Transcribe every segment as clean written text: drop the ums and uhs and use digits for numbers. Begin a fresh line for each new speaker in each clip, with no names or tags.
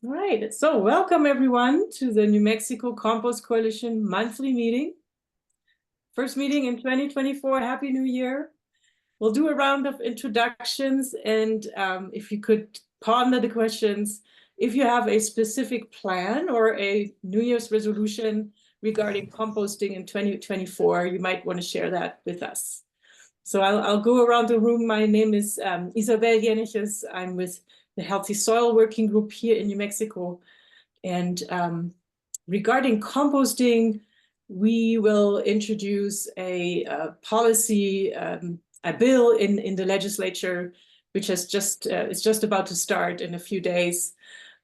All right, so welcome everyone to the New Mexico Compost Coalition monthly meeting. First meeting in 2024, Happy New Year. We'll do a round of introductions and if you could ponder the questions, if you have a specific plan or a New Year's resolution regarding composting in 2024, you might want to share that with us. So I'll go around the room. My name is Isabel Jeniches. I'm with the Healthy Soil Working Group here in New Mexico. And regarding composting, we will introduce a policy, a bill in the legislature, which has is just about to start in a few days.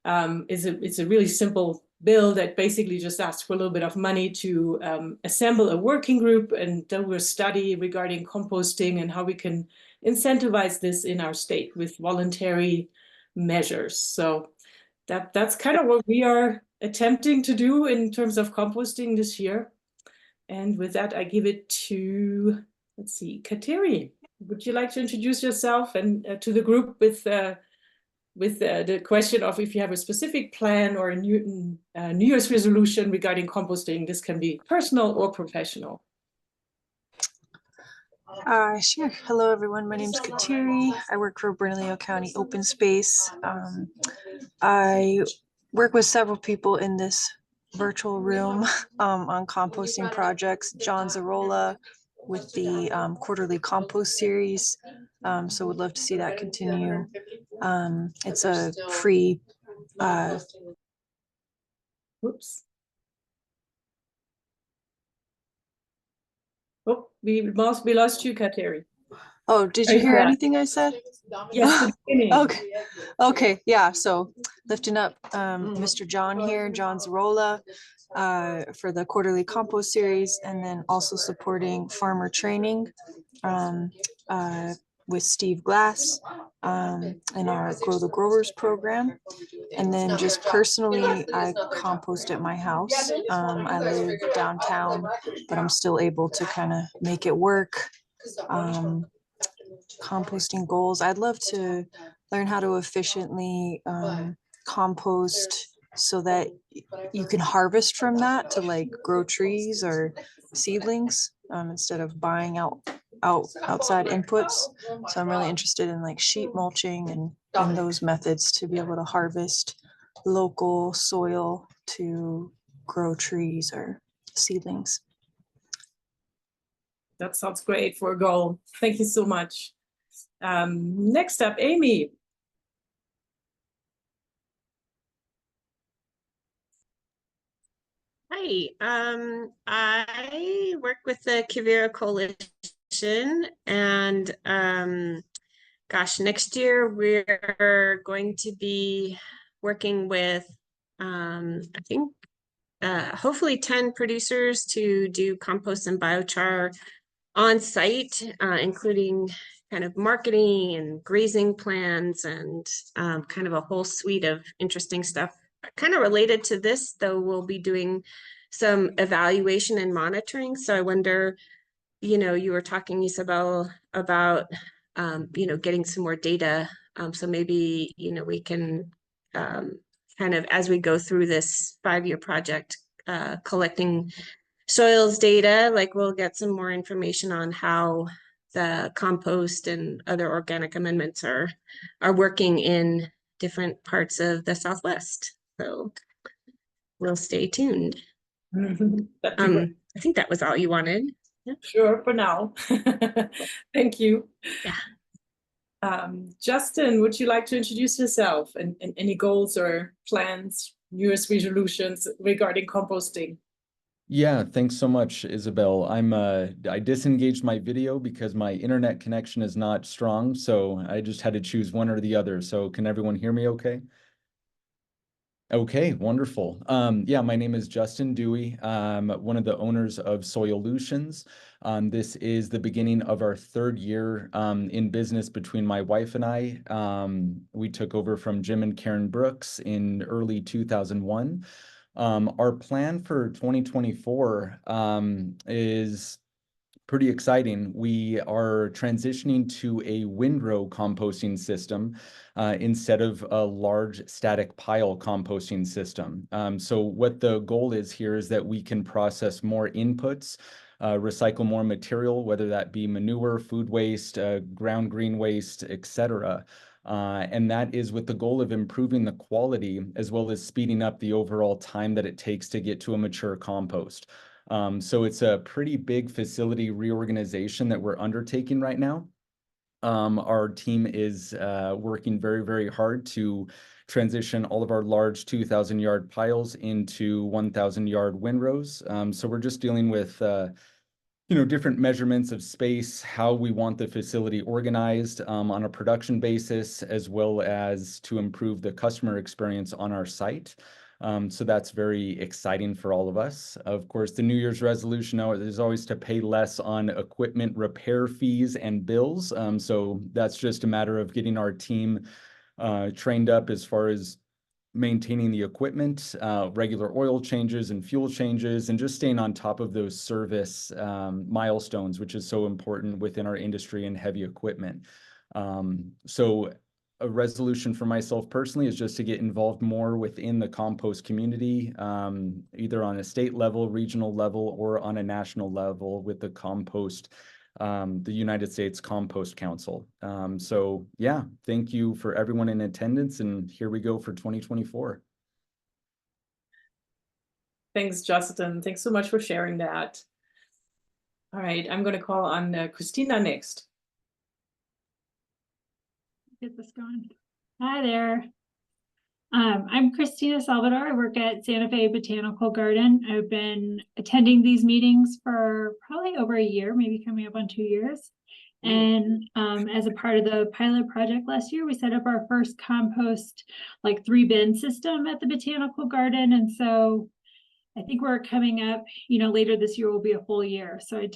It's a really simple bill that basically just asks for a little bit of money to assemble a working group and do a study regarding composting and how we can incentivize this in our state with voluntary measures. So that's kind of what we are attempting to do in terms of composting this year. And with that, I give it to, let's see, Kateri. Would you like to introduce yourself and to the group with the question of if you have a specific plan or a New Year's resolution regarding composting? This can be personal or professional.
Sure. Hello, everyone. My name is Kateri. I work for Bernalillo County Open Space. I work with several people in this virtual room on composting projects. John Zarola with the quarterly compost series. So would love to see that continue. It's a free.
Whoops. Oh, we lost you, Kateri.
Oh, did you hear anything I said?
Yes, the beginning.
Okay, yeah. So lifting up Mr. John here, John Zarola, for the quarterly compost series, and then also supporting farmer training with Steve Glass in our Grow the Growers program. And then just personally, I compost at my house. I live downtown, but I'm still able to kind of make it work. Composting goals. I'd love to learn how to efficiently compost so that you can harvest from that to like grow trees or seedlings instead of buying outside inputs. So I'm really interested in like sheet mulching and those methods to be able to harvest local soil to grow trees or seedlings.
That sounds great for a goal. Thank you so much. Next up, Amy.
Hi, I work with the Mexico Coalition, and gosh, next year we're going to be working with I think hopefully 10 producers to do compost and biochar on site, including kind of marketing and grazing plans and kind of a whole suite of interesting stuff. Kind of related to this, though, we'll be doing some evaluation and monitoring. So I wonder, you were talking, Isabel, about, getting some more data. So maybe, we can kind of, as we go through this 5-year project, collecting soils data, like we'll get some more information on how the compost and other organic amendments are working in different parts of the Southwest. So we'll stay tuned. I think that was all you wanted.
Yeah. Sure, for now. Thank you.
Yeah.
Justin, would you like to introduce yourself and any goals or plans, New Year's resolutions regarding composting?
Yeah, thanks so much, Isabel. I disengaged my video because my internet connection is not strong, so I just had to choose one or the other. So can everyone hear me okay? Okay, wonderful. Yeah, my name is Justin Dewey. I'm one of the owners of Soilutions. This is the beginning of our 3rd year in business between my wife and I. We took over from Jim and Karen Brooks in early 2001. Our plan for 2024 is pretty exciting. We are transitioning to a windrow composting system instead of a large static pile composting system. So what the goal is here is that we can process more inputs, recycle more material, whether that be manure, food waste, ground green waste, etc. And that is with the goal of improving the quality as well as speeding up the overall time that it takes to get to a mature compost. So it's a pretty big facility reorganization that we're undertaking right now. Our team is working very, very hard to transition all of our large 2,000-yard piles into 1,000-yard windrows. So we're just dealing with different measurements of space, how we want the facility organized on a production basis, as well as to improve the customer experience on our site. So that's very exciting for all of us. Of course, the New Year's resolution is always to pay less on equipment repair fees and bills. So that's just a matter of getting our team trained up as far as maintaining the equipment, regular oil changes and fuel changes, and just staying on top of those service milestones, which is so important within our industry and heavy equipment. So a resolution for myself personally is just to get involved more within the compost community, either on a state level, regional level, or on a national level with the United States Compost Council. So yeah, thank you for everyone in attendance, and here we go for 2024.
Thanks, Justin. Thanks so much for sharing that. All right, I'm going to call on Christina next.
Get this going. Hi there. I'm Christina Salvador. I work at Santa Fe Botanical Garden. I've been attending these meetings for probably over a year, maybe coming up on 2 years. And as a part of the pilot project last year, we set up our first compost, like 3-bin system at the Botanical Garden. And so I think we're coming up, later this year will be a full year. So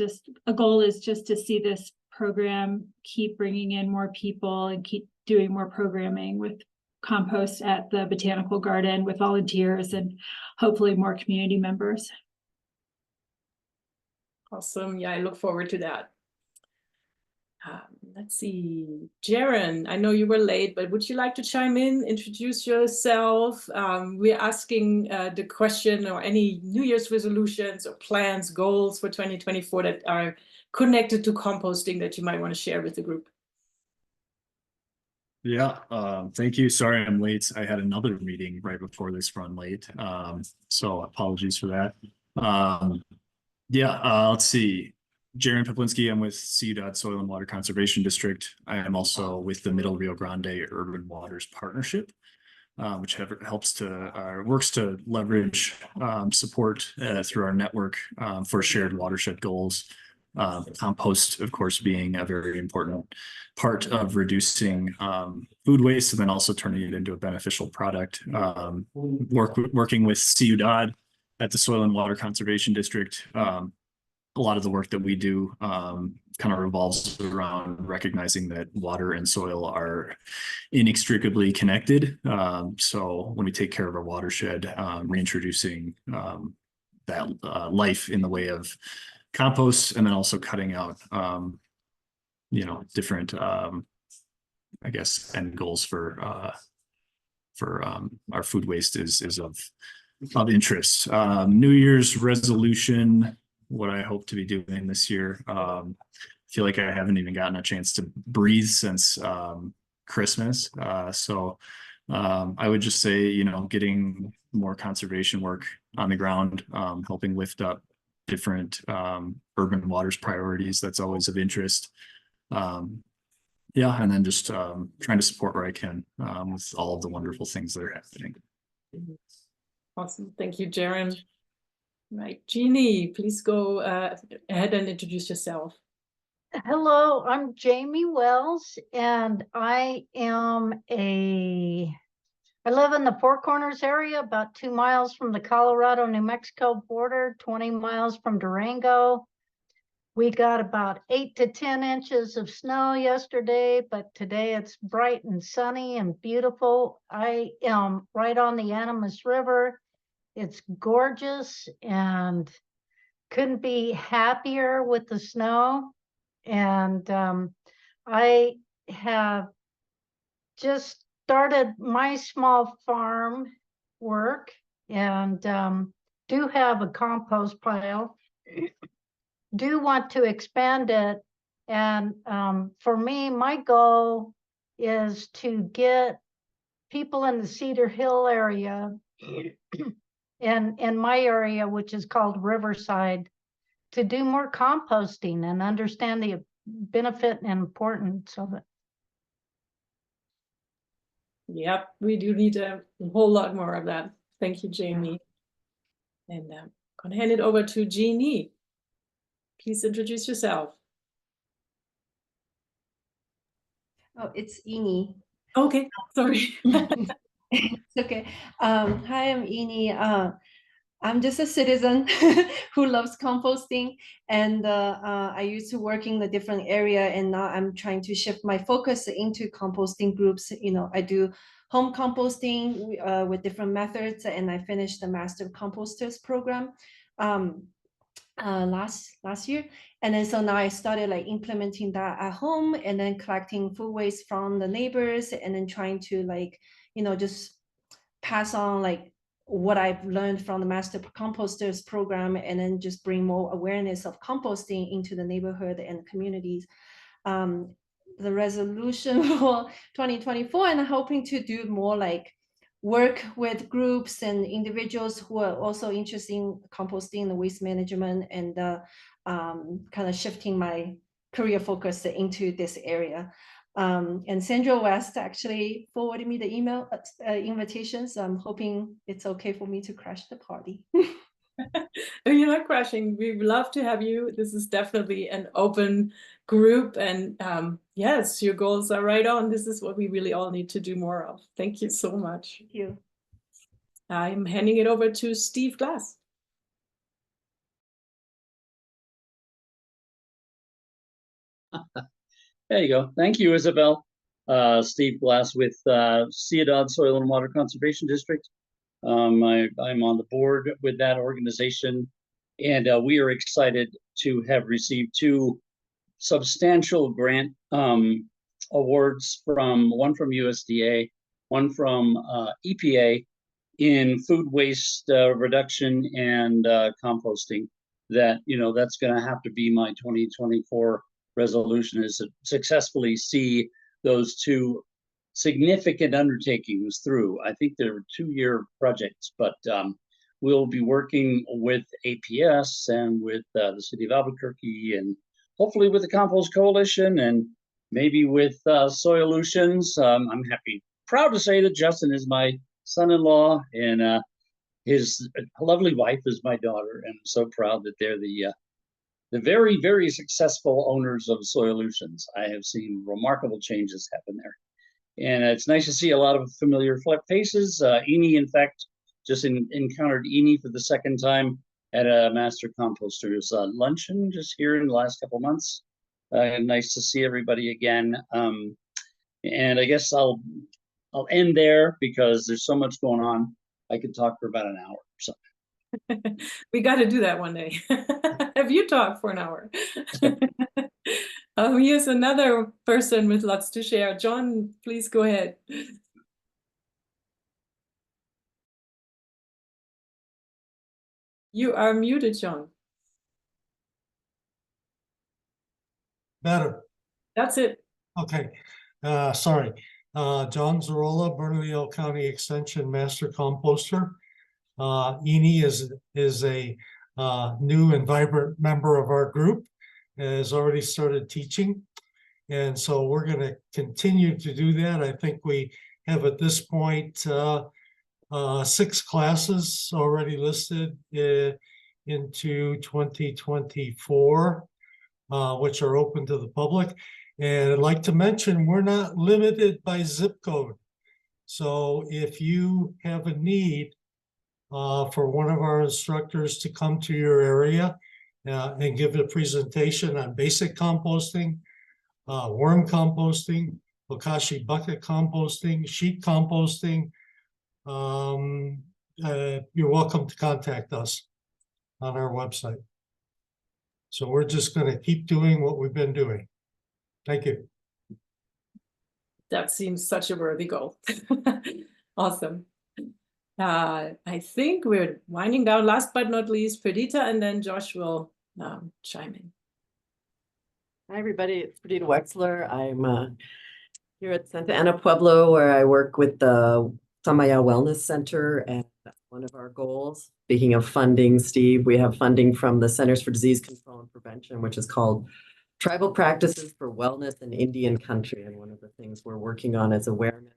a goal is just to see this program keep bringing in more people and keep doing more programming with compost at the Botanical Garden with volunteers and hopefully more community members.
Awesome. Yeah, I look forward to that. Let's see, Jaren, I know you were late, but would you like to chime in, introduce yourself? We're asking the question, or any New Year's resolutions or plans, goals for 2024 that are connected to composting that you might want to share with the group.
Yeah, thank you. Sorry I'm late. I had another meeting right before this run late. So apologies for that. Let's see. Jaren Peplinski, I'm with CUDOT Soil and Water Conservation District. I am also with the Middle Rio Grande Urban Waters Partnership, which works to leverage support through our network for shared watershed goals. Compost, of course, being a very important part of reducing food waste and then also turning it into a beneficial product. Working with CUDOT at the Soil and Water Conservation District, a lot of the work that we do kind of revolves around recognizing that water and soil are inextricably connected. So when we take care of our watershed, reintroducing that life in the way of compost, and then also cutting out, different, I guess, end goals for our food waste is of interest. New Year's resolution, what I hope to be doing this year. Feel like I haven't even gotten a chance to breathe since Christmas. So I would just say, getting more conservation work on the ground, helping lift up different urban waters priorities. That's always of interest. And then just trying to support where I can with all of the wonderful things that are happening.
Awesome. Thank you, Jaren. Right, Jeannie, please go ahead and introduce yourself.
Hello, I'm Jamie Wells, and I live in the Four Corners area, about 2 miles from the Colorado-New Mexico border, 20 miles from Durango. We got about 8 to 10 inches of snow yesterday, but today it's bright and sunny and beautiful. I am right on the Animas River. It's gorgeous, and couldn't be happier with the snow. And I have just started my small farm work and do have a compost pile. Do want to expand it. And for me, my goal is to get people in the Cedar Hill area and in my area, which is called Riverside, to do more composting and understand the benefit and importance of it.
Yep, we do need a whole lot more of that. Thank you, Jamie. And I'm gonna hand it over to Jeannie. Please introduce yourself.
Oh, it's Ini.
Okay, sorry.
It's okay. Hi, I'm Ini. I'm just a citizen who loves composting, and I used to work in a different area, and now I'm trying to shift my focus into composting groups. You know, I do home composting with different methods, and I finished the Master Composters program last year, and then so now I started like implementing that at home, and then collecting food waste from the neighbors, and then trying to like, you know, just pass on like what I've learned from the Master Composters program, and then just bring more awareness of composting into the neighborhood and communities. The resolution for 2024, and I'm hoping to do more like work with groups and individuals who are also interested in composting and waste management, and kind of shifting my career focus into this area. And Sandra West actually forwarded me the email invitation, so I'm hoping it's okay for me to crash the party.
You're not crashing. We would love to have you. This is definitely an open group, and yes, your goals are right on. This is what we really all need to do more of. Thank you so much.
Thank you.
I'm handing it over to Steve Glass.
There you go. Thank you, Isabel. Steve Glass with Ciudad Soil and Water Conservation District. I'm on the board with that organization, and we are excited to have received 2 substantial grant awards, one from USDA, one from EPA in food waste reduction and composting. That, you know, that's going to have to be my 2024 resolution, is to successfully see those 2 significant undertakings through. I think they're 2-year projects, but we'll be working with APS and with the city of Albuquerque, and hopefully with the Compost Coalition, and maybe with Soyolutions. I'm proud to say that Justin is my son-in-law, and his lovely wife is my daughter, and I'm so proud that they're the very, very successful owners of Soyolutions. I have seen remarkable changes happen there. And it's nice to see a lot of familiar faces. Ini, in fact, just encountered Ini for the second time at a Master Composters luncheon just here in the last couple of months. Nice to see everybody again. And I guess I'll end there because there's so much going on. I could talk for about an hour or so.
We got to do that one day. Have you talked for an hour? Here's another person with lots to share. John, please go ahead. You are muted, John.
Better.
That's it.
Okay. Sorry. John Zarola, Bernalillo County Extension Master Composter. Ini is a new and vibrant member of our group, has already started teaching. And so we're going to continue to do that. I think we have at this point 6 classes already listed into 2024, which are open to the public. And I'd like to mention, we're not limited by zip code. So if you have a need for one of our instructors to come to your area and give a presentation on basic composting, worm composting, bokashi bucket composting, sheet composting, you're welcome to contact us on our website. So we're just going to keep doing what we've been doing. Thank you.
That seems such a worthy goal. Awesome. I think we're winding down. Last but not least, Perdita, and then Josh will chime in.
Hi, everybody. It's Perdita Wexler. I'm here at Santa Ana Pueblo, where I work with the Samaya Wellness Center, and that's one of our goals. Speaking of funding, Steve, we have funding from the Centers for Disease Control and Prevention, which is called Tribal Practices for Wellness in Indian Country. And one of the things we're working on is awareness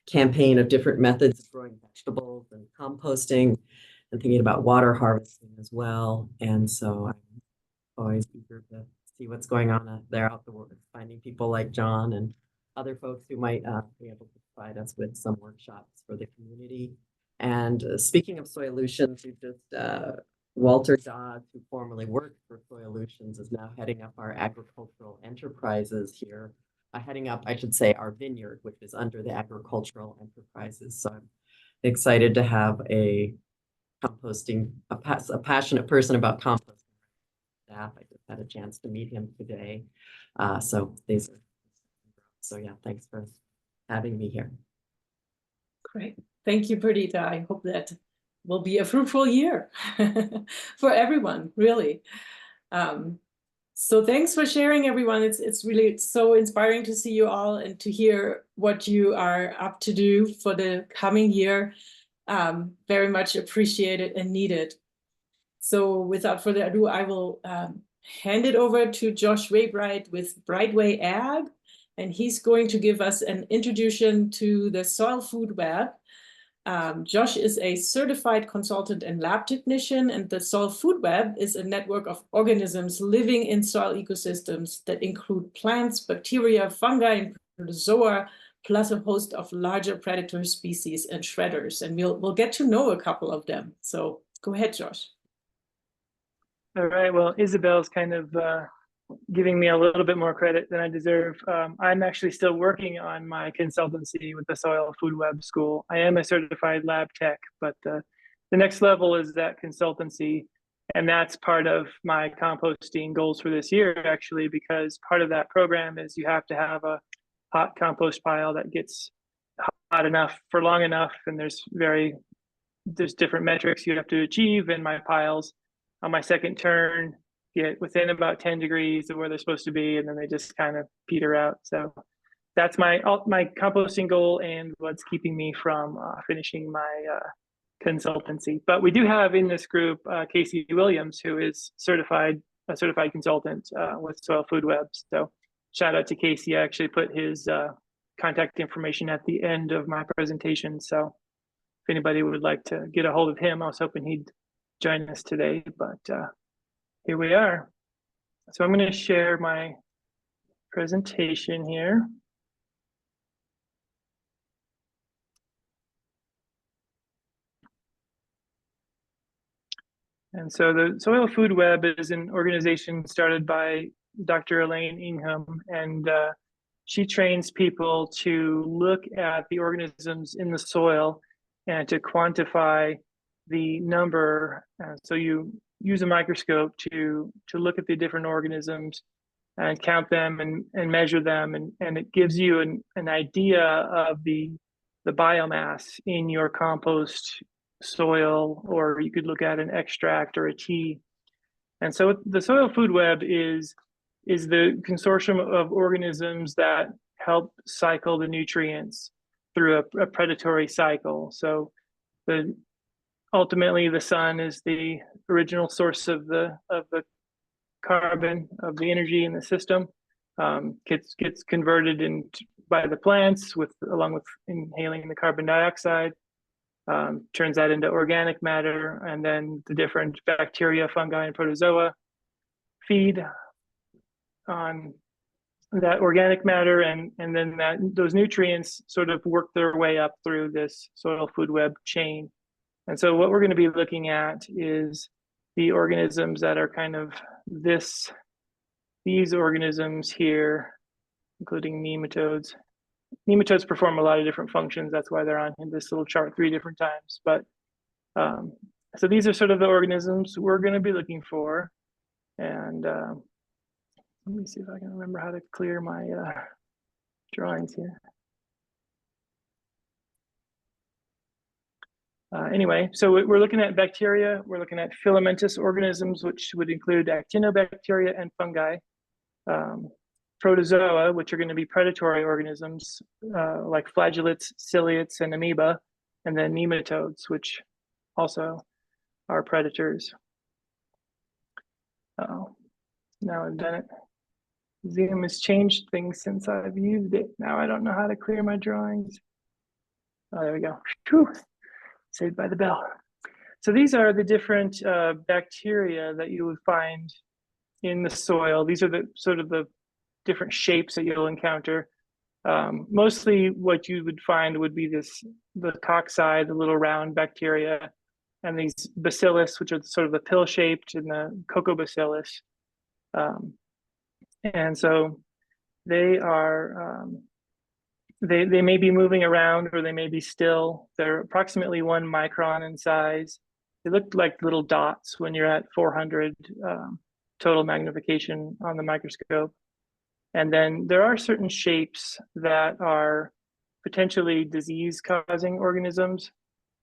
campaign of different methods of growing vegetables and composting and thinking about water harvesting as well. And so I'm always eager to see what's going on there out the world, finding people like John and other folks who might be able to provide us with some workshops for the community. And speaking of Soilutions, we've just, Walter Dodds, who formerly worked for Soilutions, is now heading up our agricultural enterprises here. Heading up, I should say, our vineyard, which is under the agricultural enterprises. So I'm excited to have a passionate person about composting staff. I just had a chance to meet him today. So yeah, thanks for having me here.
Great. Thank you, Perdita. I hope that will be a fruitful year for everyone, really. So thanks for sharing, everyone. It's really so inspiring to see you all and to hear what you are up to do for the coming year. Very much appreciated and needed. So without further ado, I will hand it over to Josh Weybright with Brightway Ag, and he's going to give us an introduction to the Soil Food Web. Josh is a certified consultant and lab technician, and the Soil Food Web is a network of organisms living in soil ecosystems that include plants, bacteria, fungi, and protozoa, plus a host of larger predatory species and shredders. And we'll get to know a couple of them. So go ahead, Josh.
All right. Well, Isabel's kind of giving me a little bit more credit than I deserve. I'm actually still working on my consultancy with the Soil Food Web School. I am a certified lab tech, but the next level is that consultancy. And that's part of my composting goals for this year, actually, because part of that program is you have to have a hot compost pile that gets hot enough for long enough. And there's different metrics you have to achieve. And my piles on my second turn get within about 10 degrees of where they're supposed to be, and then they just kind of peter out. So that's my composting goal and what's keeping me from finishing my consultancy. But we do have in this group Casey Williams, who is a certified consultant with Soil Food Web. So shout out to Casey. I actually put his contact information at the end of my presentation. So if anybody would like to get a hold of him, I was hoping he'd join us today, but here we are. So I'm going to share my presentation here. And so the Soil Food Web is an organization started by Dr. Elaine Ingham, and she trains people to look at the organisms in the soil and to quantify the number. So you use a microscope to look at the different organisms and count them and measure them, and it gives you an idea of the biomass in your compost soil, or you could look at an extract or a tea. And so the Soil Food Web is the consortium of organisms that help cycle the nutrients through a predatory cycle. So ultimately, the sun is the original source of the carbon, of the energy in the system. Gets converted by the plants along with inhaling the carbon dioxide. Turns that into organic matter, and then the different bacteria, fungi, and protozoa feed on that organic matter, and then those nutrients sort of work their way up through this soil food web chain. And so what we're going to be looking at is the organisms that are kind of these organisms here, including nematodes. Nematodes perform a lot of different functions. That's why they're on this little chart 3 different times. But so these are sort of the organisms we're going to be looking for. And let me see if I can remember how to clear my drawings here. Anyway, so we're looking at bacteria, we're looking at filamentous organisms, which would include actinobacteria and fungi, protozoa, which are going to be predatory organisms like flagellates, ciliates, and amoeba, and then nematodes, which also are predators. Now I've done it. Zoom has changed things since I've used it. Now I don't know how to clear my drawings. Oh, there we go. Whew. Saved by the bell. So these are the different bacteria that you would find in the soil. These are the sort of the different shapes that you'll encounter. Mostly what you would find would be the cocci, the little round bacteria, and these bacillus, which are sort of the pill-shaped, and the cocobacillus. And so they are, they may be moving around or they may be still. They're approximately 1 micron in size. They look like little dots when you're at 400 total magnification on the microscope. And then there are certain shapes that are potentially disease-causing organisms.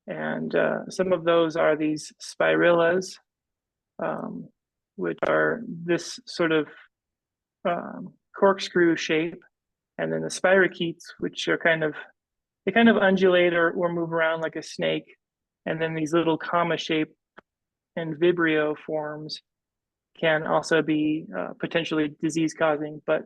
And some of those are these spirillas, which are this sort of corkscrew shape. And then the spirochetes, which are they kind of undulate or move around like a snake. And then these little comma shape and vibrio forms can also be potentially disease-causing. But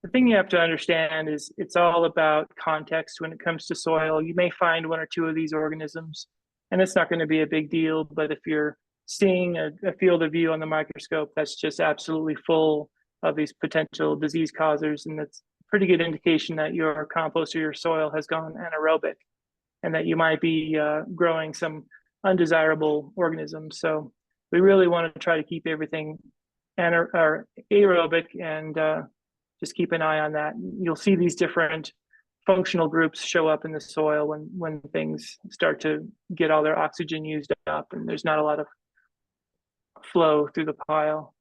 the thing you have to understand is it's all about context when it comes to soil. You may find 1 or 2 of these organisms, and it's not going to be a big deal. But if you're seeing a field of view on the microscope that's just absolutely full of these potential disease causers, and that's a pretty good indication that your compost or your soil has gone anaerobic and that you might be growing some undesirable organisms. So we really want to try to keep everything aerobic and just keep an eye on that. You'll see these different functional groups show up in the soil when things start to get all their oxygen used up and there's not a lot of flow through the pile.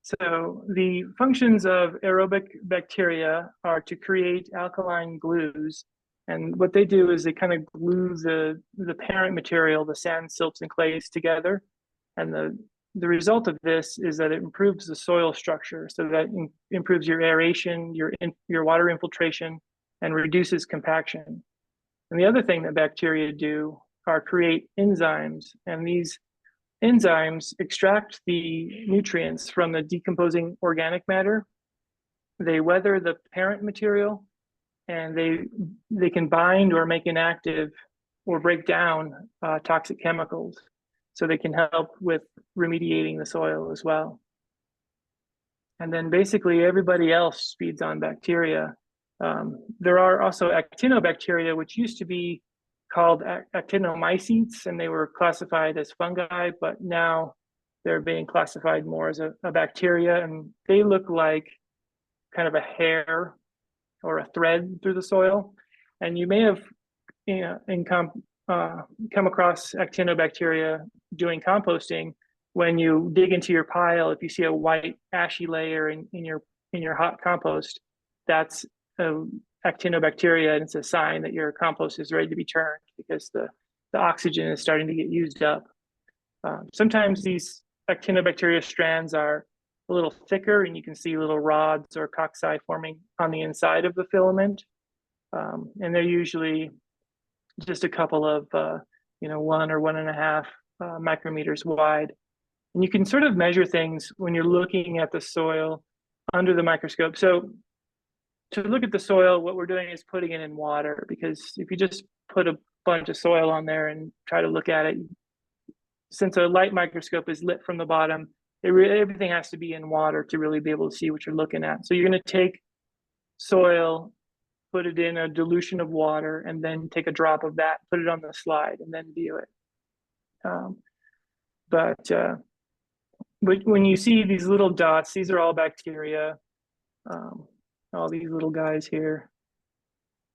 So the functions of aerobic bacteria are to create alkaline glues. And what they do is they kind of glue the parent material, the sand, silts, and clays together. And the result of this is that it improves the soil structure. So that improves your aeration, your water infiltration, and reduces compaction. And the other thing that bacteria do are create enzymes. And these enzymes extract the nutrients from the decomposing organic matter. They weather the parent material, and they can bind or make inactive or break down toxic chemicals. So they can help with remediating the soil as well. And then basically everybody else feeds on bacteria. There are also actinobacteria, which used to be called actinomycetes, and they were classified as fungi, but now they're being classified more as a bacteria, and they look like kind of a hair or a thread through the soil. And you may have come across actinobacteria doing composting. When you dig into your pile, if you see a white ashy layer in your hot compost, that's actinobacteria, and it's a sign that your compost is ready to be turned because the oxygen is starting to get used up. Sometimes these actinobacteria strands are a little thicker, and you can see little rods or cocci forming on the inside of the filament. And they're usually just a couple of 1 or 1.5 micrometers wide. And you can sort of measure things when you're looking at the soil under the microscope. So to look at the soil, what we're doing is putting it in water, because if you just put a bunch of soil on there and try to look at it, since a light microscope is lit from the bottom, everything has to be in water to really be able to see what you're looking at. So you're going to take soil, put it in a dilution of water, and then take a drop of that, put it on the slide, and then view it. But when you see these little dots, these are all bacteria. all these little guys here.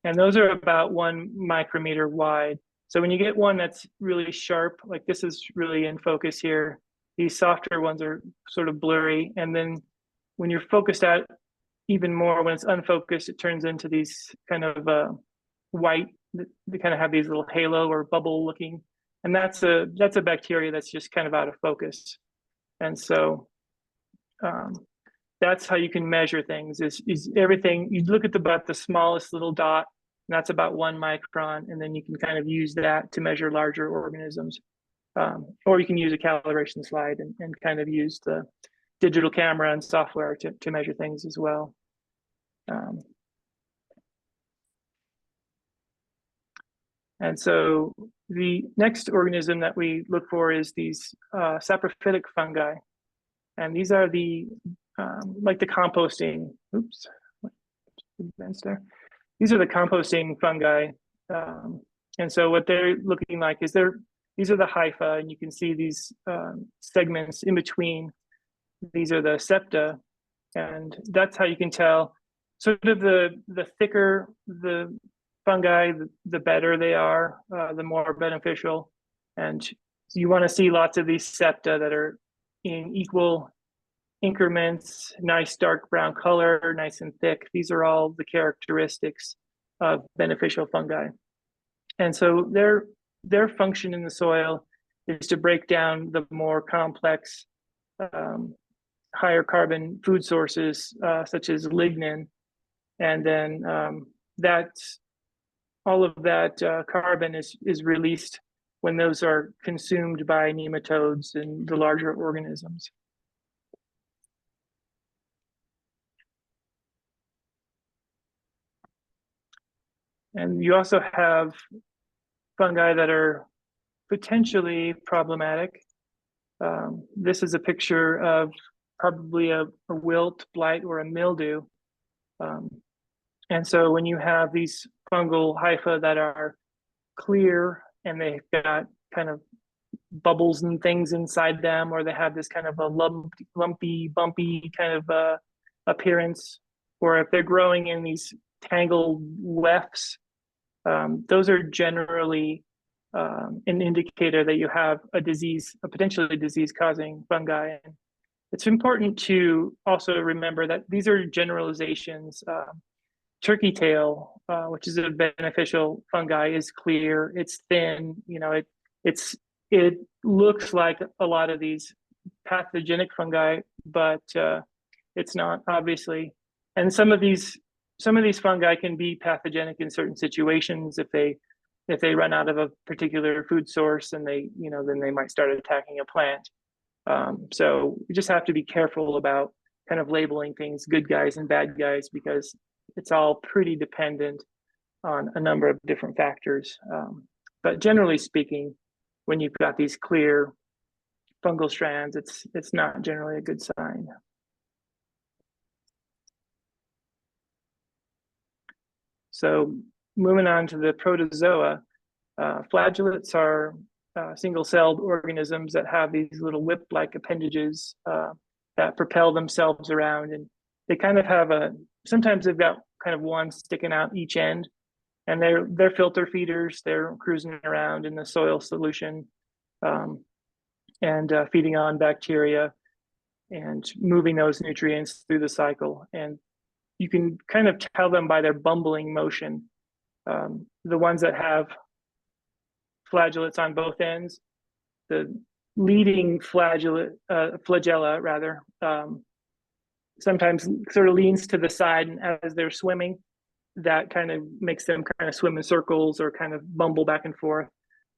And those are about 1 micrometer wide. So when you get one that's really sharp, like this is really in focus here, these softer ones are sort of blurry. And then when you're focused out even more, when it's unfocused, it turns into these kind of white, they kind of have these little halo or bubble looking. And that's a bacteria that's just kind of out of focus. And so that's how you can measure things is everything. You look at about the smallest little dot, and that's about 1 micron, and then you can kind of use that to measure larger organisms. Or you can use a calibration slide and kind of use the digital camera and software to measure things as well. And so the next organism that we look for is these saprophytic fungi. And these are the, like the composting, oops, there. These are the composting fungi. And so what they're looking like is these are the hypha, and you can see these segments in between. These are the septa, and that's how you can tell sort of the thicker the fungi, the better they are, the more beneficial. And so you want to see lots of these septa that are in equal increments, nice dark brown color, nice and thick. These are all the characteristics of beneficial fungi. And so their function in the soil is to break down the more complex, higher carbon food sources, such as lignin. And then all of that carbon is released when those are consumed by nematodes and the larger organisms. And you also have fungi that are potentially problematic. This is a picture of probably a wilt, blight, or a mildew. And so when you have these fungal hypha that are clear and they've got kind of bubbles and things inside them, or they have this kind of a lumpy, bumpy kind of appearance, or if they're growing in these tangled wefts, those are generally an indicator that you have a disease, a potentially disease-causing fungi. And it's important to also remember that these are generalizations. Turkey tail, which is a beneficial fungi, is clear. It's thin. You know, it looks like a lot of these pathogenic fungi, but it's not, obviously. And some of these fungi can be pathogenic in certain situations if they run out of a particular food source, and then they might start attacking a plant. So you just have to be careful about kind of labeling things good guys and bad guys, because it's all pretty dependent on a number of different factors. But generally speaking, when you've got these clear fungal strands, it's not generally a good sign. So moving on to the protozoa, flagellates are single-celled organisms that have these little whip-like appendages that propel themselves around, and they kind of have sometimes they've got kind of one sticking out each end, and they're filter feeders. They're cruising around in the soil solution and feeding on bacteria and moving those nutrients through the cycle. And you can kind of tell them by their bumbling motion. The ones that have flagellates on both ends, the leading flagella rather, sometimes sort of leans to the side, and as they're swimming, that kind of makes them kind of swim in circles or kind of bumble back and forth.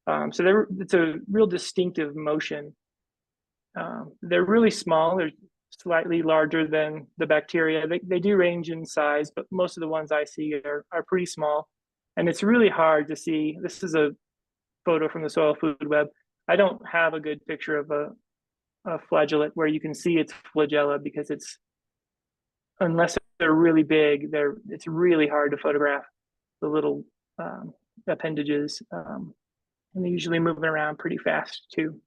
So it's a real distinctive motion. They're really small. They're slightly larger than the bacteria. They do range in size, but most of the ones I see are pretty small. And it's really hard to see. This is a photo from the Soil Food Web. I don't have a good picture of a flagellate where you can see its flagella, because unless they're really big, it's really hard to photograph the little appendages. And they're usually moving around pretty fast too.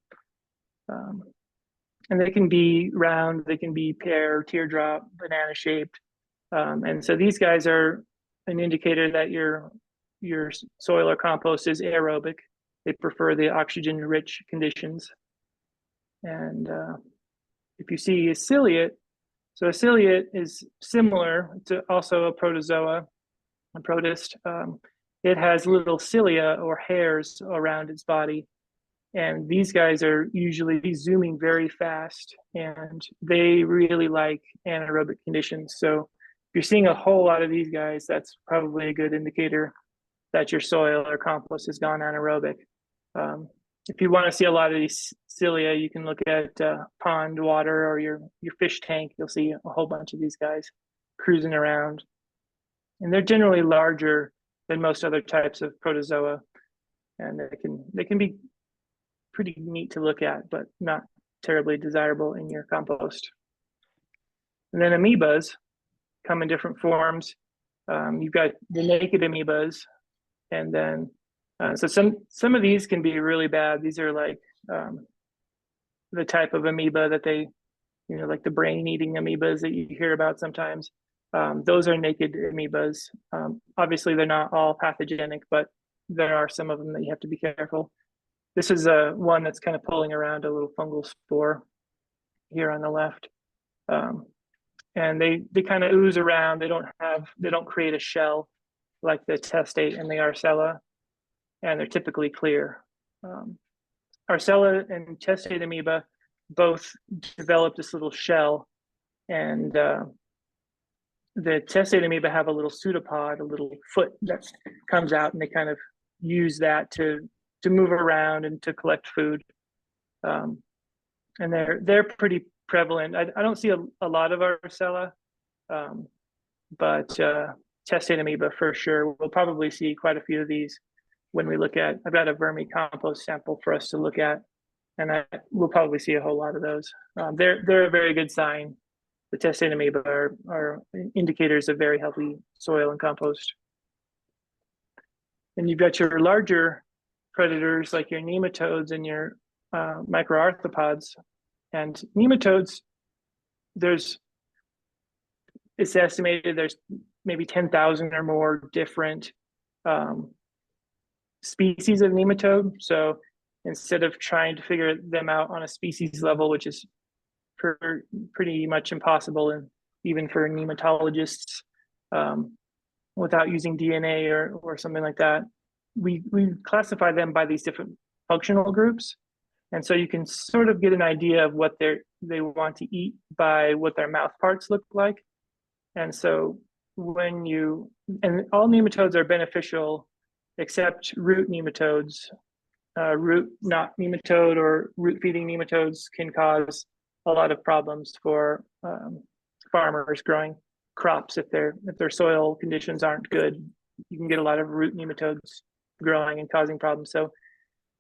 And they can be round, they can be pear, teardrop, banana shaped. And so these guys are an indicator that your soil or compost is aerobic. They prefer the oxygen-rich conditions. And if you see a ciliate, so a ciliate is similar to also a protozoa, a protist. It has little cilia or hairs around its body. And these guys are usually zooming very fast, and they really like anaerobic conditions. So if you're seeing a whole lot of these guys, that's probably a good indicator that your soil or compost has gone anaerobic. If you want to see a lot of these cilia, you can look at pond water or your fish tank. You'll see a whole bunch of these guys cruising around. And they're generally larger than most other types of protozoa. And they can be pretty neat to look at, but not terribly desirable in your compost. And then amoebas come in different forms. You've got the naked amoebas, and then so some of these can be really bad. These are like the type of amoeba that they, like the brain-eating amoebas that you hear about sometimes. Those are naked amoebas. Obviously, they're not all pathogenic, but there are some of them that you have to be careful. This is one that's kind of pulling around a little fungal spore here on the left. And they kind of ooze around. They don't create a shell like the testate and the arcella, and they're typically clear. Arcella and testate amoeba both develop this little shell, and the testate amoeba have a little pseudopod, a little foot that comes out, and they kind of use that to move around and to collect food. And they're pretty prevalent. I don't see a lot of arcella, but testate amoeba for sure. We'll probably see quite a few of these when we look at, I've got a vermicompost sample for us to look at, and we'll probably see a whole lot of those. They're a very good sign. The testate amoeba are indicators of very healthy soil and compost. And you've got your larger predators like your nematodes and your microarthropods. And nematodes, it's estimated there's maybe 10,000 or more different species of nematode. So instead of trying to figure them out on a species level, which is pretty much impossible, and even for nematologists, without using DNA or something like that, we classify them by these different functional groups. And so you can sort of get an idea of what they want to eat by what their mouth parts look like. And so and all nematodes are beneficial except root nematodes. Root not nematode or root feeding nematodes can cause a lot of problems for farmers growing crops. If their soil conditions aren't good, you can get a lot of root nematodes growing and causing problems. So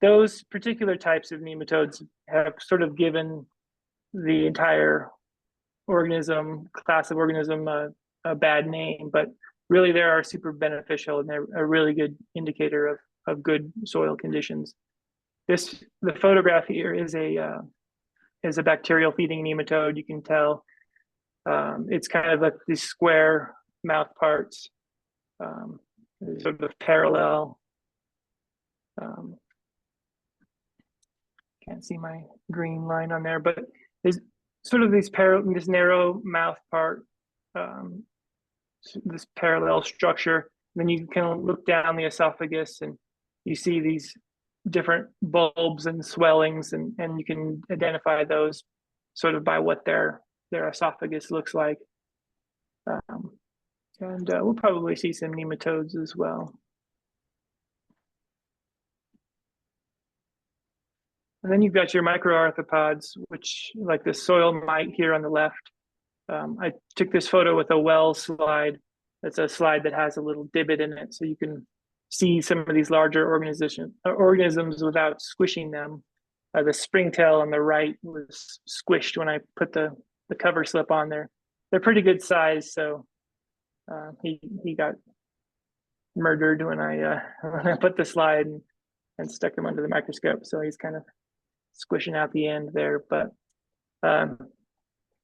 those particular types of nematodes have sort of given the entire class of organism a bad name, but really they are super beneficial, and they're a really good indicator of good soil conditions. The photograph here is a bacterial feeding nematode. You can tell it's kind of like these square mouth parts, sort of parallel. Can't see my green line on there, but there's sort of this narrow mouth part, this parallel structure. And then you can look down the esophagus and you see these different bulbs and swellings, and you can identify those sort of by what their esophagus looks like. And we'll probably see some nematodes as well. And then you've got your microarthropods, which like the soil mite here on the left. I took this photo with a well slide. It's a slide that has a little divot in it, so you can see some of these larger organisms without squishing them. The springtail on the right was squished when I put the cover slip on there. They're pretty good size, so he got murdered when I put the slide and stuck him under the microscope. So he's kind of squishing out the end there, but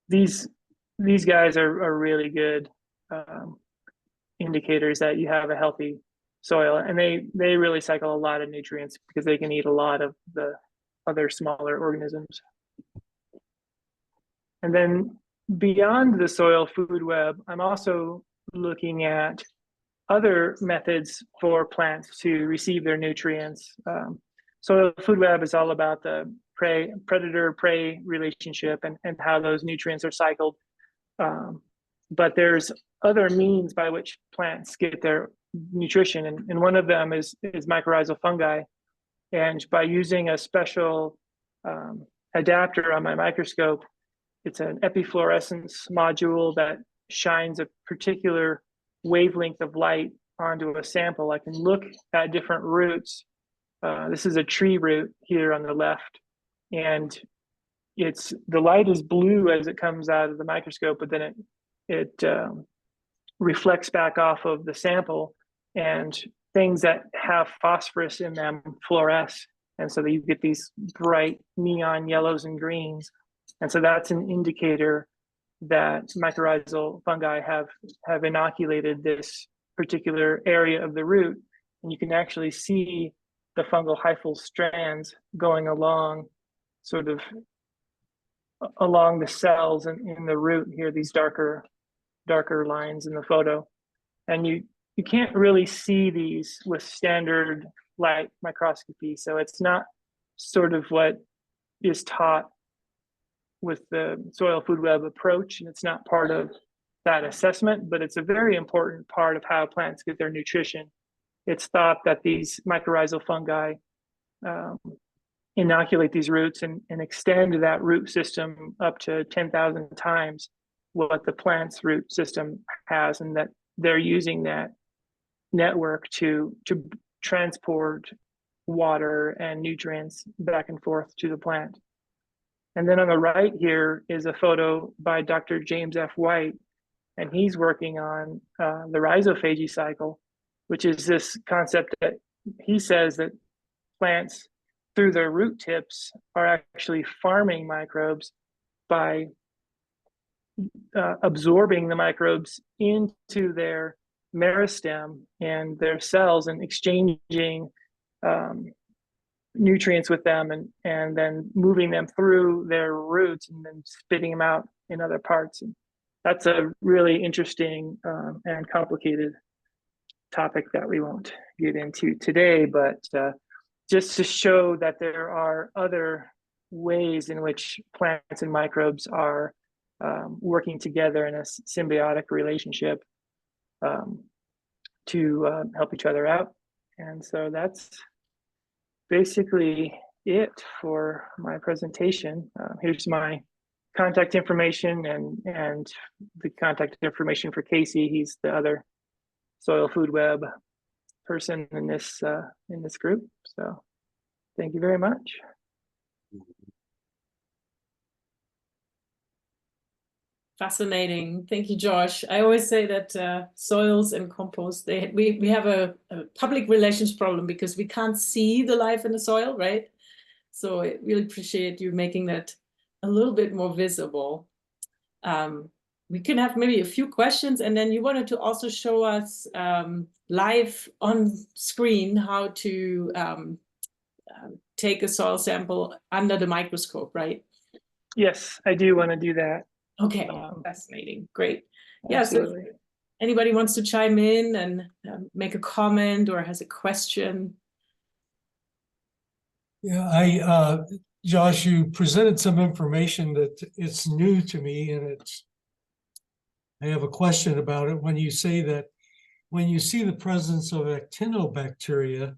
these guys are really good. indicators that you have a healthy soil. And they really cycle a lot of nutrients because they can eat a lot of the other smaller organisms. And then beyond the soil food web, I'm also looking at other methods for plants to receive their nutrients. Soil food web is all about the predator-prey relationship and how those nutrients are cycled. But there's other means by which plants get their nutrition, and one of them is mycorrhizal fungi. And by using a special adapter on my microscope, it's an epifluorescence module that shines a particular wavelength of light onto a sample. I can look at different roots. This is a tree root here on the left, and the light is blue as it comes out of the microscope, but then it reflects back off of the sample, and things that have phosphorus in them fluoresce, and so that you get these bright neon yellows and greens. And so that's an indicator that mycorrhizal fungi have inoculated this particular area of the root. And you can actually see the fungal hyphal strands going along, sort of along the cells in the root here, these darker lines in the photo. And you can't really see these with standard light microscopy. So it's not sort of what is taught with the soil food web approach, and it's not part of that assessment, but it's a very important part of how plants get their nutrition. It's thought that these mycorrhizal fungi inoculate these roots and extend that root system up to 10,000 times what the plant's root system has, and that they're using that network to transport water and nutrients back and forth to the plant. And then on the right here is a photo by Dr. James F. White, and he's working on the rhizophagy cycle, which is this concept that he says that plants, through their root tips, are actually farming microbes by absorbing the microbes into their meristem and their cells and exchanging nutrients with them, and then moving them through their roots and then spitting them out in other parts. And that's a really interesting and complicated topic that we won't get into today, but just to show that there are other ways in which plants and microbes are working together in a symbiotic relationship to help each other out. And so that's basically it for my presentation. Here's my contact information and the contact information for Casey. He's the other soil food web person in this group. So thank you very much.
Fascinating. Thank you, Josh. I always say that soils and compost, we have a public relations problem because we can't see the life in the soil, right? So I really appreciate you making that a little bit more visible. We can have maybe a few questions, and then you wanted to also show us live on screen how to take a soil sample under the microscope, right?
Yes, I do want to do that.
Okay, fascinating, great. Yeah,
Absolutely.
so if anybody wants to chime in and make a comment or has a question.
Yeah, Josh, you presented some information that it's new to me, and I have a question about it. When you say that when you see the presence of actinobacteria,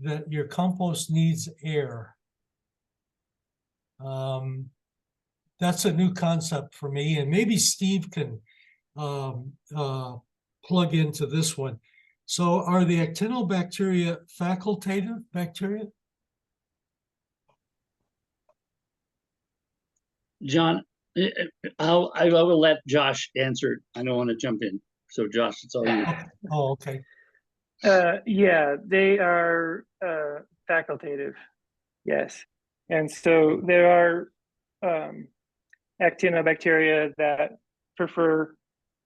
that your compost needs air. That's a new concept for me, and maybe Steve can plug into this one. So are the actinobacteria facultative bacteria?
John, I will let Josh answer. I don't want to jump in. So Josh, it's all you.
Oh, okay.
Yeah, they are facultative, yes. And so there are actinobacteria that prefer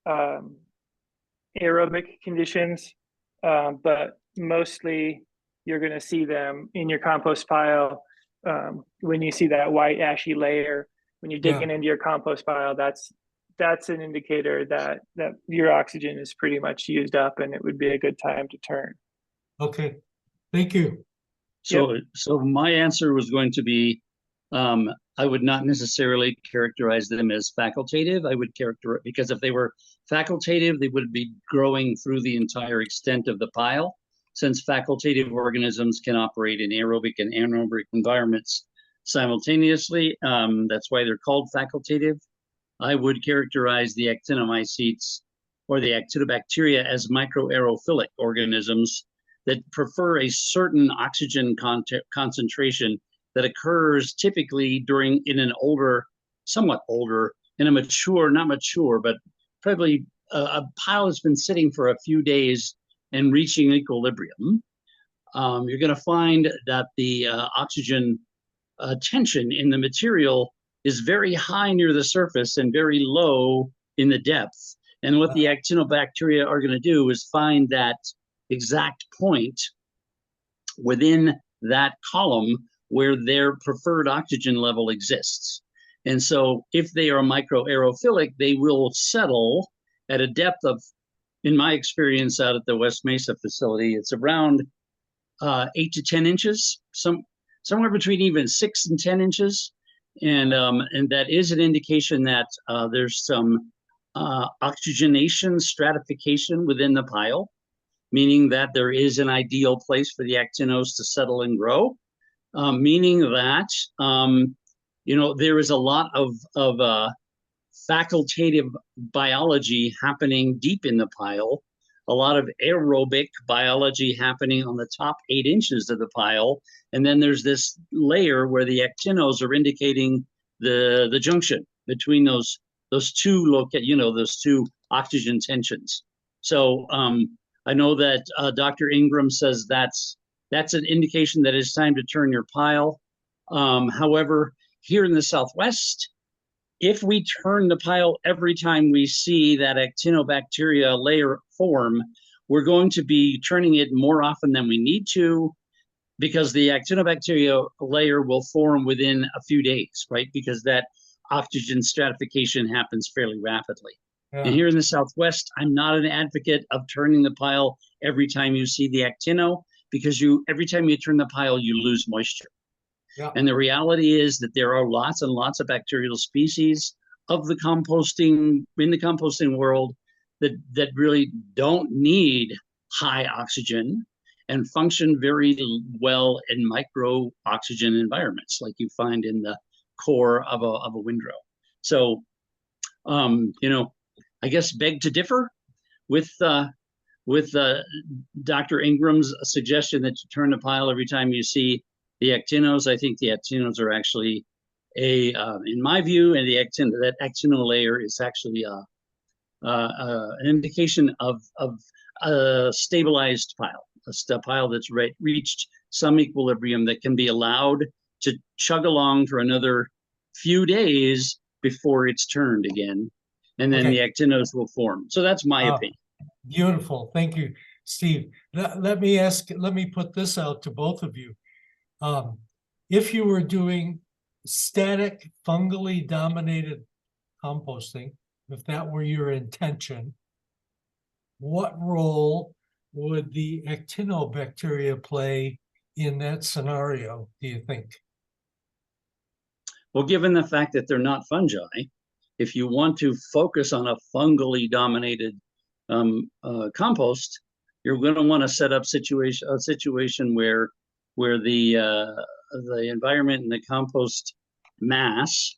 aerobic conditions, but mostly you're going to see them in your compost pile. When you see that white ashy layer, when you're digging into your compost pile, that's an indicator that your oxygen is pretty much used up, and it would be a good time to turn.
Okay, thank you.
So, so my answer was going to be, I would not necessarily characterize them as facultative. I would characterize, because if they were facultative, they would be growing through the entire extent of the pile. Since facultative organisms can operate in aerobic and anaerobic environments simultaneously, that's why they're called facultative. I would characterize the actinomycetes or the actinobacteria as microaerophilic organisms that prefer a certain oxygen concentration that occurs typically in an older, somewhat older, in a mature, not mature, but probably a pile that's been sitting for a few days and reaching equilibrium. You're going to find that the oxygen tension in the material is very high near the surface and very low in the depth. And what the actinobacteria are going to do is find that exact point within that column where their preferred oxygen level exists. And so if they are microaerophilic, they will settle at a depth of, in my experience out at the West Mesa facility, it's around 8 to 10 inches, somewhere between even 6 and 10 inches. And that is an indication that there's some oxygenation stratification within the pile, meaning that there is an ideal place for the actinos to settle and grow, meaning that, there is a lot of facultative biology happening deep in the pile, a lot of aerobic biology happening on the top 8 inches of the pile. And then there's this layer where the actinos are indicating the junction between those two oxygen tensions. So I know that Dr. Ingram says that's an indication that it's time to turn your pile. However, here in the Southwest, if we turn the pile every time we see that actinobacteria layer form, we're going to be turning it more often than we need to, because the actinobacteria layer will form within a few days, right? Because that oxygen stratification happens fairly rapidly. Yeah. And here in the Southwest, I'm not an advocate of turning the pile every time you see the actino, because every time you turn the pile, you lose moisture. Yeah. And the reality is that there are lots and lots of bacterial species in the composting world that really don't need high oxygen and function very well in micro oxygen environments like you find in the core of a windrow. So, I guess beg to differ with Dr. Ingram's suggestion that you turn the pile every time you see the actinos. I think the actinos are actually in my view, and that actino layer is actually an indication of a stabilized pile, a pile that's reached some equilibrium that can be allowed to chug along for another few days before it's turned again, and then the actinos will form. So that's my opinion.
Beautiful, thank you, Steve. Let me put this out to both of you. If you were doing static fungally dominated composting, if that were your intention, what role would the actinobacteria play in that scenario, do you think?
Well, given the fact that they're not fungi, if you want to focus on a fungally dominated compost, you're going to want to set up a situation where the environment and the compost mass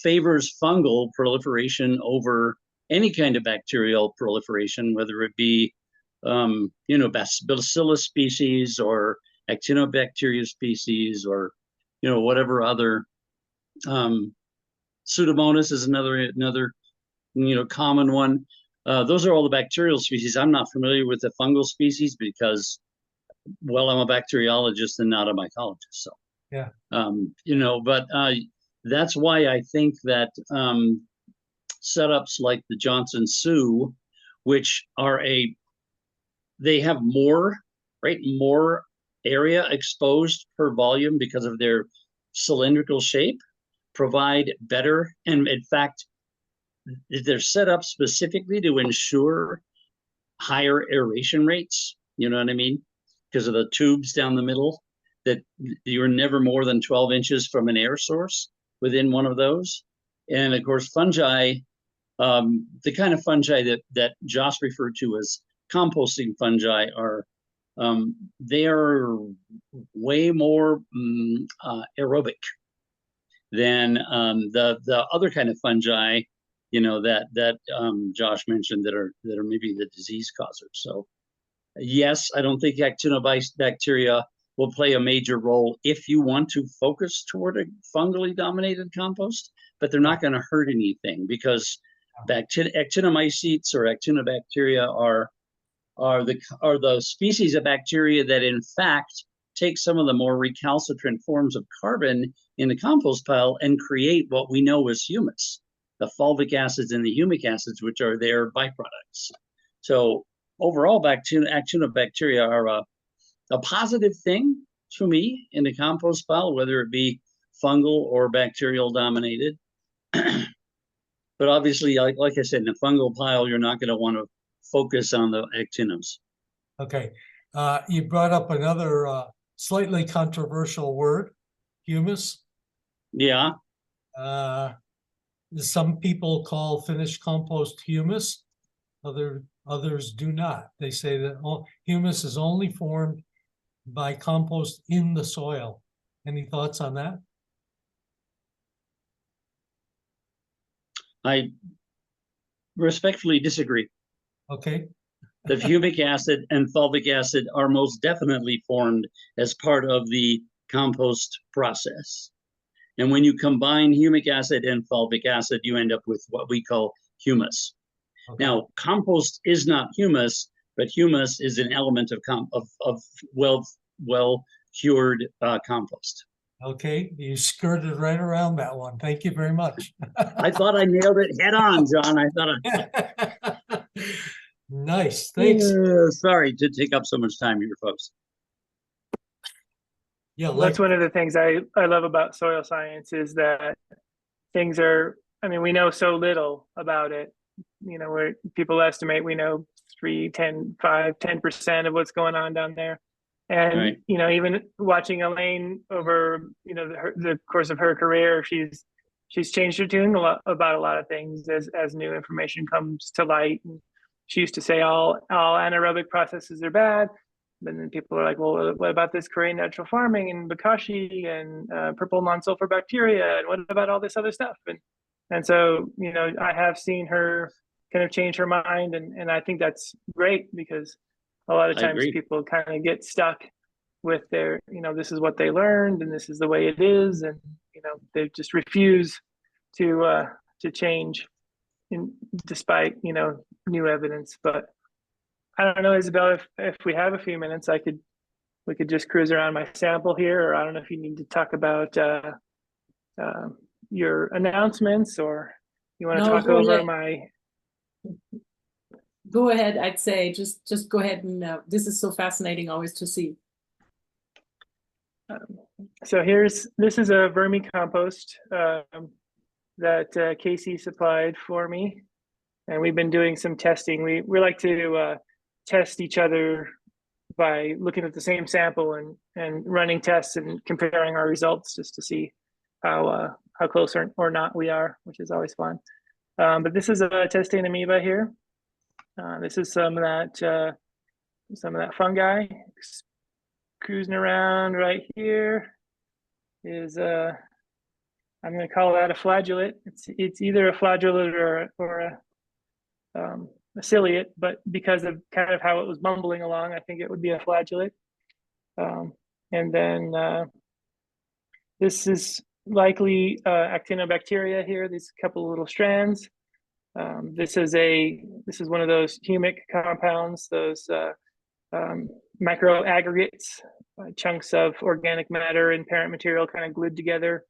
favors fungal proliferation over any kind of bacterial proliferation, whether it be bacillus species or actinobacteria species, or whatever other. Pseudomonas is another common one. Those are all the bacterial species. I'm not familiar with the fungal species because, well, I'm a bacteriologist and not a mycologist. So but that's why I think that setups like the Johnson Sioux, which are they have more, right? More area exposed per volume because of their cylindrical shape, provide better, and in fact, they're set up specifically to ensure higher aeration rates. You know what I mean? Because of the tubes down the middle, that you're never more than 12 inches from an air source within one of those. And of course, fungi, the kind of fungi that Josh referred to as composting fungi are, they are way more aerobic than the other kind of fungi, you know, that Josh mentioned that are maybe the disease causers. So yes, I don't think actinobacteria will play a major role if you want to focus toward a fungally dominated compost, but they're not going to hurt anything, because actinomycetes or actinobacteria are the species of bacteria that in fact take some of the more recalcitrant forms of carbon in the compost pile and create what we know as humus, the fulvic acids and the humic acids, which are their byproducts. So overall, actinobacteria are a positive thing to me in the compost pile, whether it be fungal or bacterial dominated. But obviously, like I said, in a fungal pile, you're not going to want to focus on the actinums.
Okay. You brought up another slightly controversial word, humus.
Yeah.
Some people call finished compost humus. Others do not. They say that humus is only formed by compost in the soil. Any thoughts on that?
I respectfully disagree.
Okay.
The humic acid and fulvic acid are most definitely formed as part of the compost process. And when you combine humic acid and fulvic acid, you end up with what we call humus. Okay. Now, compost is not humus, but humus is an element of well cured compost.
Okay, you skirted right around that one. Thank you very much.
I thought I nailed it head on, John. I thought
Nice, thanks.
Sorry to take up so much time here, folks.
Yeah,
that's one of the things I love about soil science, is that things are, I mean, we know so little about it. You know, where people estimate we know 10% of what's going on down there. And, right. You know, even watching Elaine over, you know, the course of her career, she's changed her tune about a lot of things as new information comes to light. And she used to say all anaerobic processes are bad. But then people are like, well, what about this Korean natural farming and bokashi and purple non-sulfur bacteria? And what about all this other stuff? And so, you know, I have seen her kind of change her mind. And I think that's great, because a lot of times people kind of get stuck with their, you know, this is what they learned and this is the way it is. And, you know, they just refuse to change despite, you know, new evidence. But I don't know, Isabel, if we have a few minutes, we could just cruise around my sample here, or I don't know if you need to talk about your announcements, or you want to talk over my.
Go ahead, I'd say just go ahead, and this is so fascinating always to see.
So this is a vermicompost that Casey supplied for me, and we've been doing some testing. We like to test each other by looking at the same sample and running tests and comparing our results, just to see how close or not we are, which is always fun. But this is a testing amoeba here. This is some of that fungi cruising around right here. Is I'm going to call that a flagellate. It's either a flagellate or a ciliate, but because of kind of how it was bumbling along, I think it would be a flagellate. And then this is likely actinobacteria here. These couple of little strands. This is one of those humic compounds, those micro aggregates, chunks of organic matter and parent material kind of glued together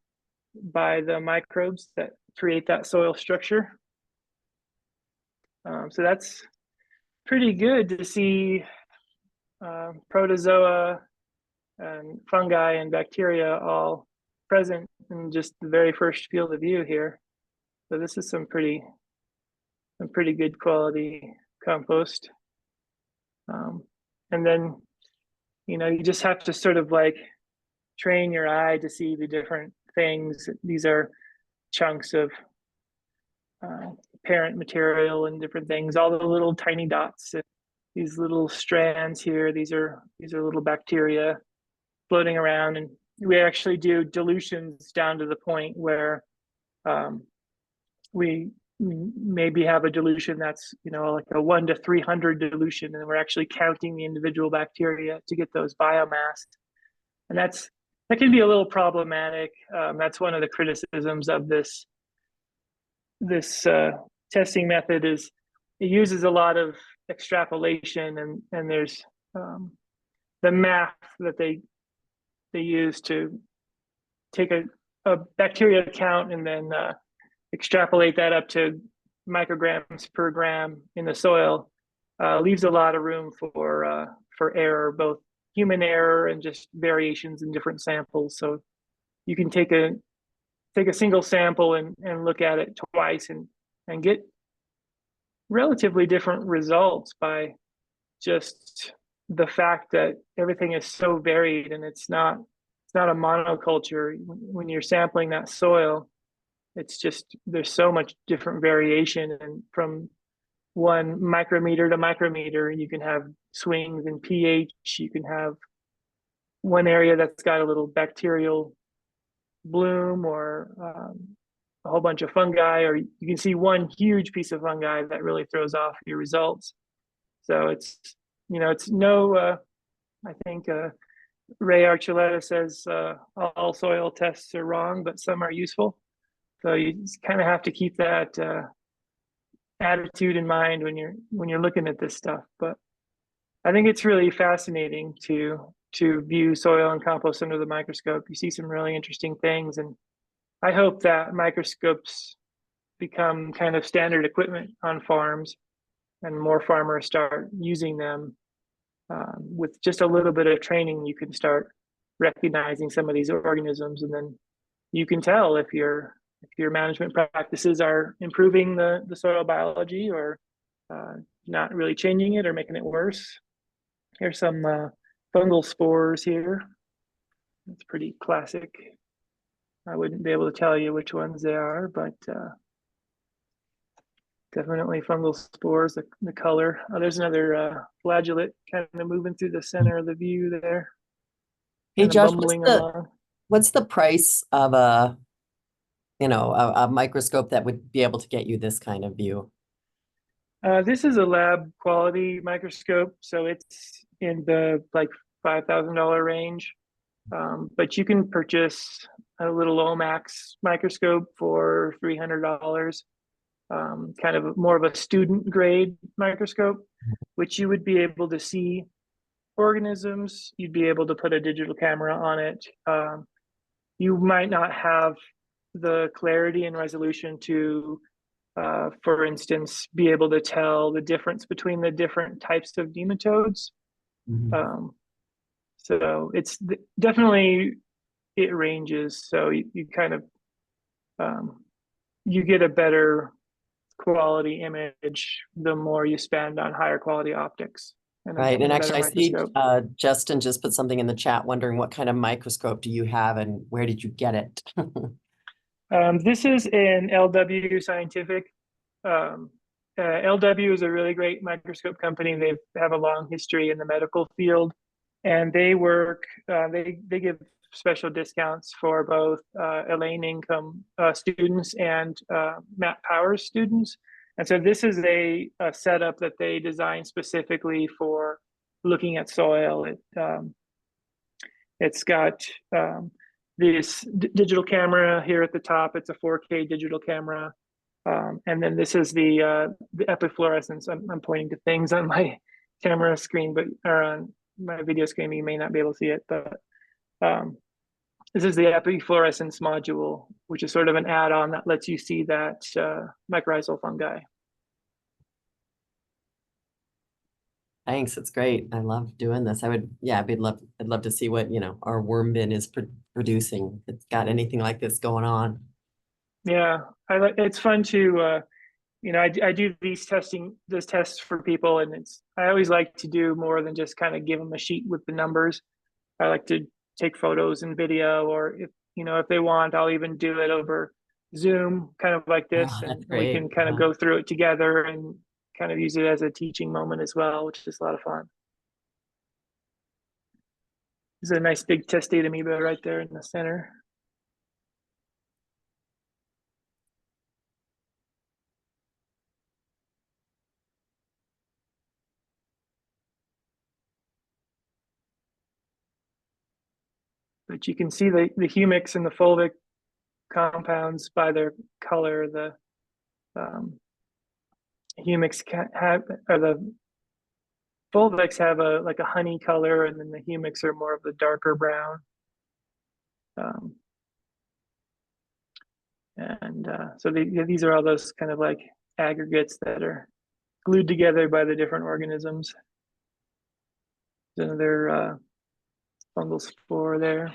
by the microbes that create that soil structure. So that's pretty good to see protozoa and fungi and bacteria all present in just the very first field of view here. So this is some pretty good quality compost. And then, you just have to sort of like train your eye to see the different things. These are chunks of parent material and different things, all the little tiny dots, these little strands here, these are little bacteria floating around. And we actually do dilutions down to the point where we maybe have a dilution that's like a 1 to 300 dilution, and we're actually counting the individual bacteria to get those biomass. And that can be a little problematic. That's one of the criticisms of this testing method, is it uses a lot of extrapolation, and there's the math that they use to take a bacteria count and then extrapolate that up to micrograms per gram in the soil, leaves a lot of room for error, both human error and just variations in different samples. So you can take a single sample and look at it twice and get relatively different results by just the fact that everything is so varied, and it's not a monoculture. When you're sampling that soil, it's just, there's so much different variation, and from 1 micrometer to micrometer, you can have swings in pH. You can have one area that's got a little bacterial bloom, or a whole bunch of fungi, or you can see one huge piece of fungi that really throws off your results. So it's no, I think Ray Archuleta says all soil tests are wrong, but some are useful. So you just kind of have to keep that attitude in mind when you're looking at this stuff. But I think it's really fascinating to view soil and compost under the microscope. You see some really interesting things, and I hope that microscopes become kind of standard equipment on farms, and more farmers start using them. With just a little bit of training, you can start recognizing some of these organisms, and then you can tell if your management practices are improving the soil biology, or not really changing it or making it worse. Here's some fungal spores here. It's pretty classic. I wouldn't be able to tell you which ones they are, but definitely fungal spores, the color. Oh, there's another flagellate kind of moving through the center of the view there.
Hey, Josh,
Along.
what's the price of a microscope that would be able to get you this kind of view?
This is a lab quality microscope, so it's in the like $5,000 range. But you can purchase a little Omax microscope for $300. Kind of more of a student grade microscope, which you would be able to see organisms. You'd be able to put a digital camera on it. You might not have the clarity and resolution to, for instance, be able to tell the difference between the different types of nematodes. Mm-hmm. So it's definitely, it ranges. So you kind of, you get a better quality image the more you spend on higher quality optics.
Right. And actually, I see Justin just put something in the chat wondering what kind of microscope do you have and where did you get it?
This is an LW Scientific. LW is a really great microscope company. They have a long history in the medical field, and they work, they give special discounts for both Elaine Income students and Matt Powers students. And so this is a setup that they designed specifically for looking at soil. It's got this digital camera here at the top. It's a 4K digital camera. And then this is the epifluorescence. I'm pointing to things on my camera screen, or on my video screen, you may not be able to see it, but this is the epifluorescence module, which is sort of an add-on that lets you see that mycorrhizal fungi.
Thanks, it's great. I love doing this. I'd love to see what, our worm bin is producing. If it's got anything like this going on.
Yeah, it's fun to I do these tests for people, and I always like to do more than just kind of give them a sheet with the numbers. I like to take photos and video, or if they want, I'll even do it over Zoom, kind of like this,
Oh,
and
that's
we can
great.
kind of go through it together and kind of use it as a teaching moment as well, which is a lot of fun. There's a nice big test data amoeba right there in the center. But you can see the humics and the fulvic compounds by their color. The humics or the fulvics have like a honey color, and then the humics are more of the darker brown. So these are all those kind of like aggregates that are glued together by the different organisms. There's another fungal spore there.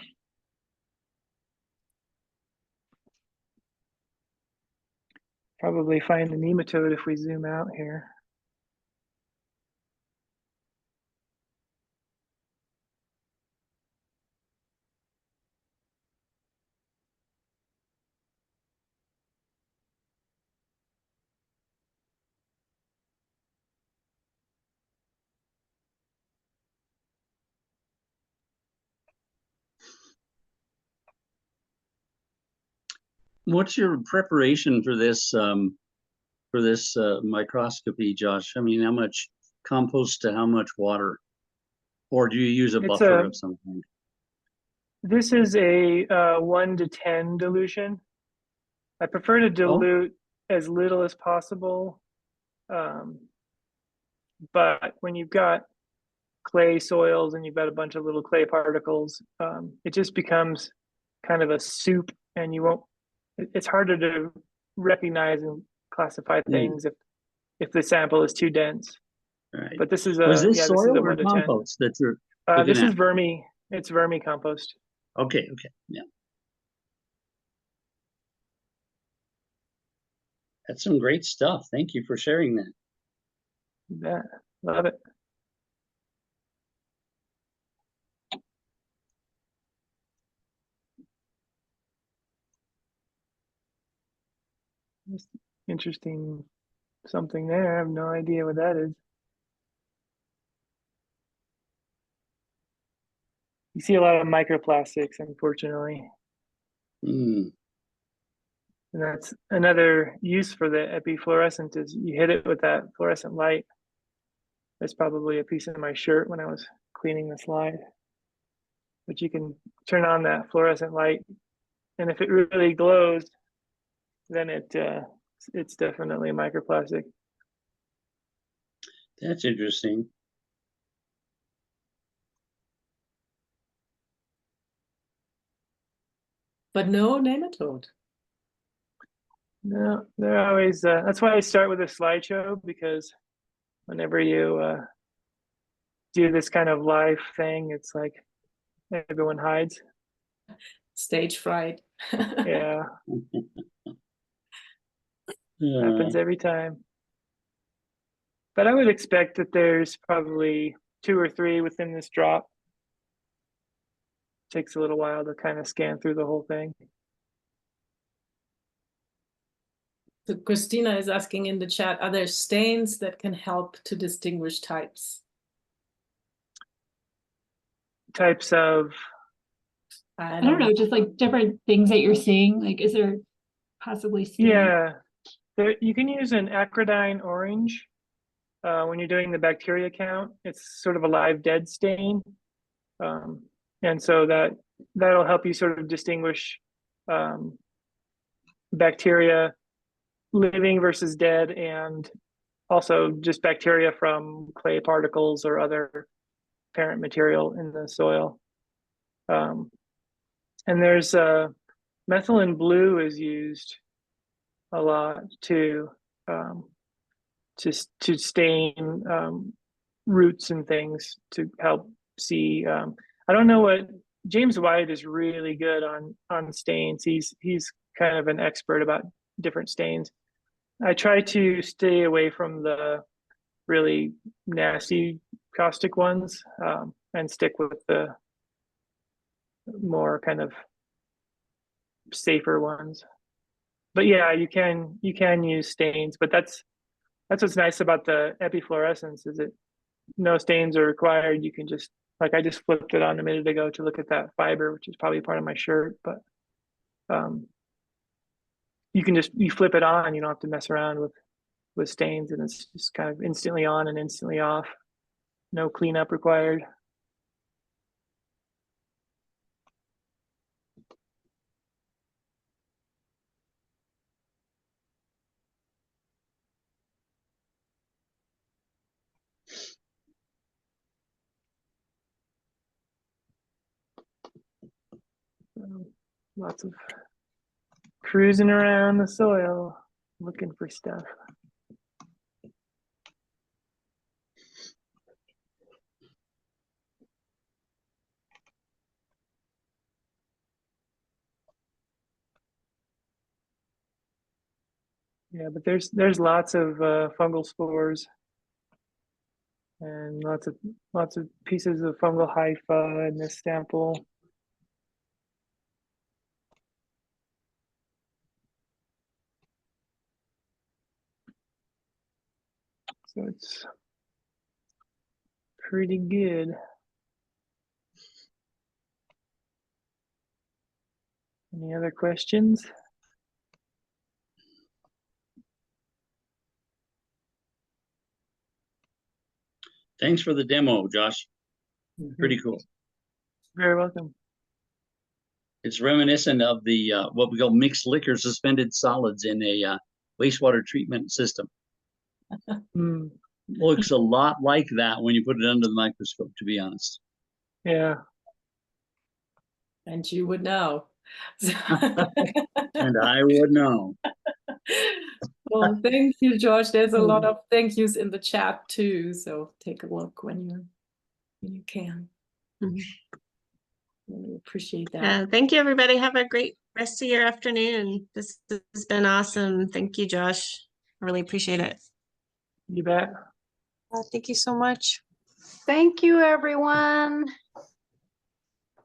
Probably find the nematode if we zoom out here.
What's your preparation for this microscopy, Josh? I mean, how much compost to how much water? Or do you use a buffer of some kind?
This is a 1 to 10 dilution. I prefer to dilute as little as possible. But when you've got clay soils and you've got a bunch of little clay particles, it just becomes kind of a soup, and it's harder to recognize and classify things if the sample is too dense.
Right.
But this is
soil or
1 to 10.
compost that you're
This is vermi. It's vermicompost.
Okay, yeah. That's some great stuff. Thank you for sharing that.
Yeah, love it. Interesting something there. I have no idea what that is. You see a lot of microplastics, unfortunately.
Mm.
And that's another use for the epifluorescent is you hit it with that fluorescent light. That's probably a piece of my shirt when I was cleaning the slide. But you can turn on that fluorescent light, and if it really glows, then it's definitely a microplastic.
That's interesting.
But no nematode.
No, they're always, that's why I start with a slideshow, because whenever you do this kind of live thing, it's like everyone hides.
Stage fright.
Yeah. Happens every time. But I would expect that there's probably 2 or 3 within this drop. Takes a little while to kind of scan through the whole thing.
So Christina is asking in the chat, are there stains that can help to distinguish types?
Types of?
I don't know, just like different things that you're seeing. Like, is there possibly stain?
Yeah, you can use an acridine orange when you're doing the bacteria count. It's sort of a live dead stain. And so that'll help you sort of distinguish bacteria living versus dead, and also just bacteria from clay particles or other parent material in the soil. And there's methylene blue is used a lot to stain roots and things to help see. I don't know what James White is really good on stains. He's kind of an expert about different stains. I try to stay away from the really nasty caustic ones and stick with the more kind of safer ones. But yeah, you can use stains, but that's what's nice about the epifluorescence is that no stains are required. You can just, like, I just flipped it on a minute ago to look at that fiber, which is probably part of my shirt, but you flip it on, you don't have to mess around with stains, and it's just kind of instantly on and instantly off. No cleanup required. Lots of cruising around the soil, looking for stuff. Yeah, but there's lots of fungal spores and lots of pieces of fungal hypha in this sample. So it's pretty good. Any other questions?
Thanks for the demo, Josh. Pretty cool.
Very welcome.
It's reminiscent of the what we call mixed liquor suspended solids in a wastewater treatment system. Looks a lot like that when you put it under the microscope, to be honest.
Yeah.
And you would know.
And I would know.
Well, thank you, George. There's a lot of thank yous in the chat too. So take a look when you can. Really appreciate that.
Thank you, everybody. Have a great rest of your afternoon. This has been awesome. Thank you, Josh. I really appreciate it.
You bet.
Thank you so much.
Thank you, everyone.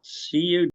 See you.